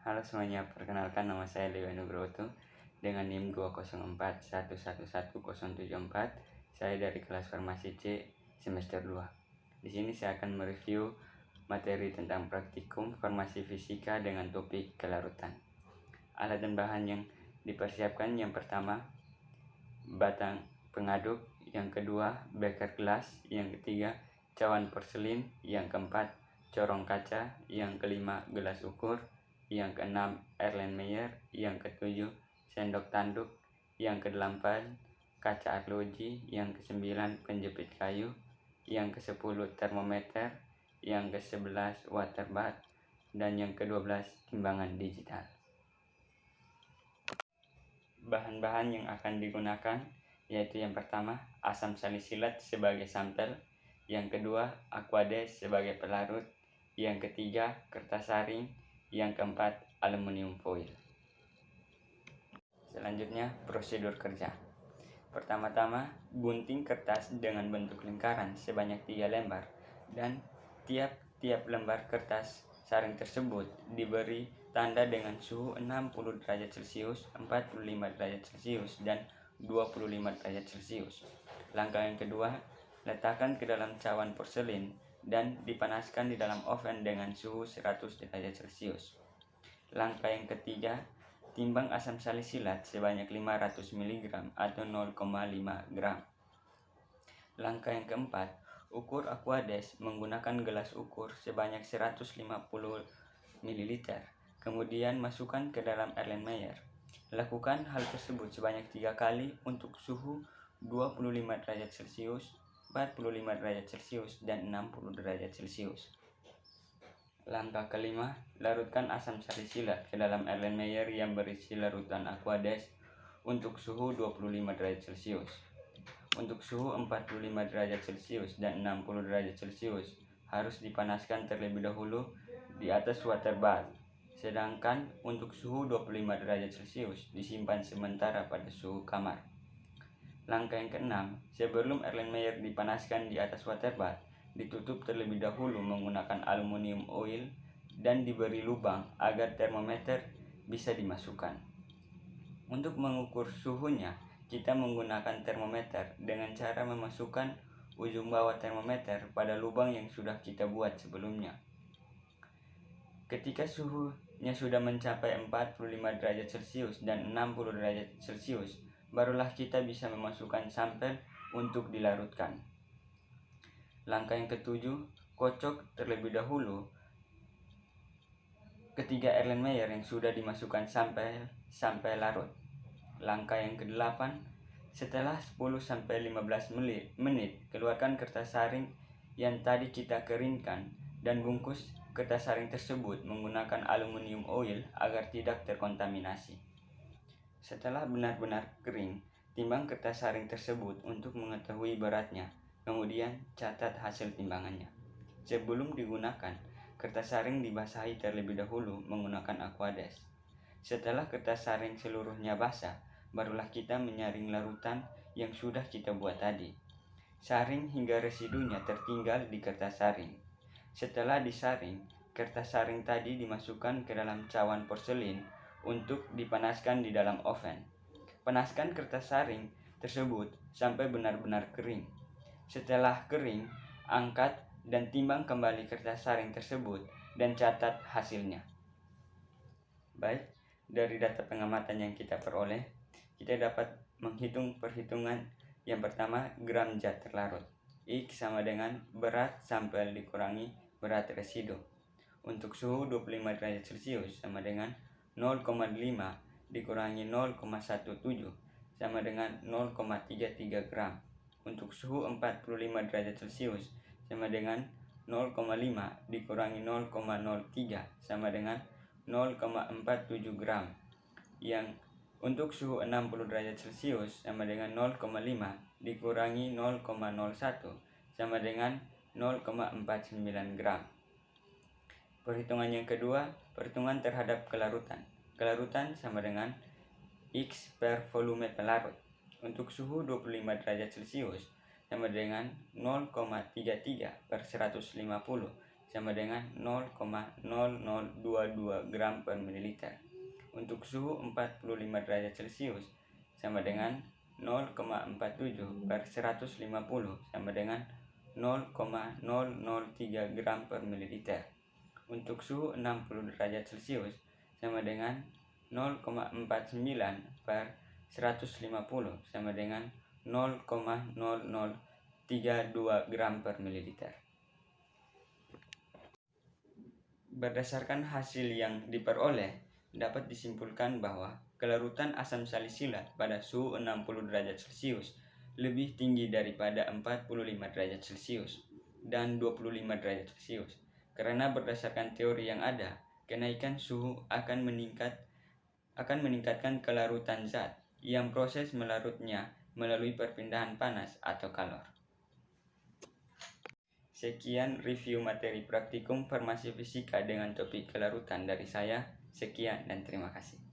Halo semuanya, perkenalkan nama saya Dewa Nugroho dengan NIM 204111074. Saya dari kelas Farmasi C semester 2. Di sini saya akan mereview materi tentang praktikum farmasi fisika dengan topik kelarutan. Alat dan bahan yang dipersiapkan: yang pertama, batang pengaduk; yang kedua, beker gelas; yang ketiga, cawan porselin; yang keempat, corong kaca; yang kelima, gelas ukur; yang keenam, Erlenmeyer; yang ketujuh, sendok tanduk; yang kedelapan, kaca arloji; yang kesembilan, penjepit kayu; yang kesepuluh, termometer; yang kesebelas, water bath; dan yang ke-12, timbangan digital. Bahan-bahan yang akan digunakan yaitu yang pertama, asam salisilat sebagai sampel; yang kedua, aquades sebagai pelarut; yang ketiga, kertas saring; yang keempat, aluminium foil. Selanjutnya, prosedur kerja. Pertama-tama, gunting kertas dengan bentuk lingkaran sebanyak 3 lembar, dan tiap-tiap lembar kertas saring tersebut diberi tanda dengan suhu 60 derajat Celcius, 45 derajat Celcius, dan 25 derajat Celcius. Langkah yang kedua, letakkan ke dalam cawan porselin dan dipanaskan di dalam oven dengan suhu 100 derajat Celcius. Langkah yang ketiga, timbang asam salisilat sebanyak 500 mg atau 0,5 gram. Langkah yang keempat, ukur aquades menggunakan gelas ukur sebanyak 150 ml. Kemudian masukkan ke dalam Erlenmeyer. Lakukan hal tersebut sebanyak 3 kali untuk suhu 25 derajat Celcius, 45 derajat Celcius, dan 60 derajat Celcius. Langkah kelima, larutkan asam salisilat ke dalam Erlenmeyer yang berisi larutan aquades untuk suhu 25 derajat Celcius. Untuk suhu 45 derajat Celcius dan 60 derajat Celcius harus dipanaskan terlebih dahulu di atas water bath. Sedangkan untuk suhu 25 derajat Celcius disimpan sementara pada suhu kamar. Langkah yang keenam, sebelum Erlenmeyer dipanaskan di atas water bath, ditutup terlebih dahulu menggunakan aluminium oil dan diberi lubang agar termometer bisa dimasukkan. Untuk mengukur suhunya, kita menggunakan termometer dengan cara memasukkan ujung bawah termometer pada lubang yang sudah kita buat sebelumnya. Ketika suhunya sudah mencapai 45 derajat Celcius dan 60 derajat Celcius, barulah kita bisa memasukkan sampel untuk dilarutkan. Langkah yang ketujuh, kocok terlebih dahulu ketiga Erlenmeyer yang sudah dimasukkan sampai larut. Langkah yang ke-8, setelah 10-15 menit, keluarkan kertas saring yang tadi kita keringkan dan bungkus kertas saring tersebut menggunakan aluminium oil agar tidak terkontaminasi. Setelah benar-benar kering, timbang kertas saring tersebut untuk mengetahui beratnya. Kemudian catat hasil timbangannya. Sebelum digunakan, kertas saring dibasahi terlebih dahulu menggunakan aquades. Setelah kertas saring seluruhnya basah, barulah kita menyaring larutan yang sudah kita buat tadi. Saring hingga residunya tertinggal di kertas saring. Setelah disaring, kertas saring tadi dimasukkan ke dalam cawan porselin untuk dipanaskan di dalam oven. Panaskan kertas saring tersebut sampai benar-benar kering. Setelah kering, angkat dan timbang kembali kertas saring tersebut dan catat hasilnya. Baik, dari data pengamatan yang kita peroleh, kita dapat menghitung perhitungan. Yang pertama, gram zat terlarut. X sama dengan berat sampel dikurangi berat residu. Untuk suhu 25 derajat Celcius sama dengan 0,5 dikurangi 0,17 sama dengan 0,33 gram. Untuk suhu 45 derajat Celcius sama dengan 0,5 dikurangi 0,03 sama dengan 0,47 gram. Yang untuk suhu 60 derajat Celcius sama dengan 0,5 dikurangi 0,01 sama dengan 0,49 gram. Perhitungan yang kedua, perhitungan terhadap kelarutan. Kelarutan sama dengan X per volume pelarut. Untuk suhu 25 derajat Celcius sama dengan 0,33 per 150 sama dengan 0,0022 gram per mililiter. Untuk suhu 45 derajat Celcius sama dengan 0,47 per 150 sama dengan 0,003 gram per mililiter. Untuk suhu 60 derajat Celcius sama dengan 0,49 per 150 sama dengan 0,0032 gram per mililiter. Berdasarkan hasil yang diperoleh, dapat disimpulkan bahwa kelarutan asam salisilat pada suhu 60 derajat Celcius lebih tinggi daripada 45 derajat Celcius dan 25 derajat Celcius. Karena berdasarkan teori yang ada, kenaikan suhu akan meningkatkan kelarutan zat yang proses melarutnya melalui perpindahan panas atau kalor. Sekian review materi praktikum farmasi fisika dengan topik kelarutan dari saya. Sekian dan terima kasih.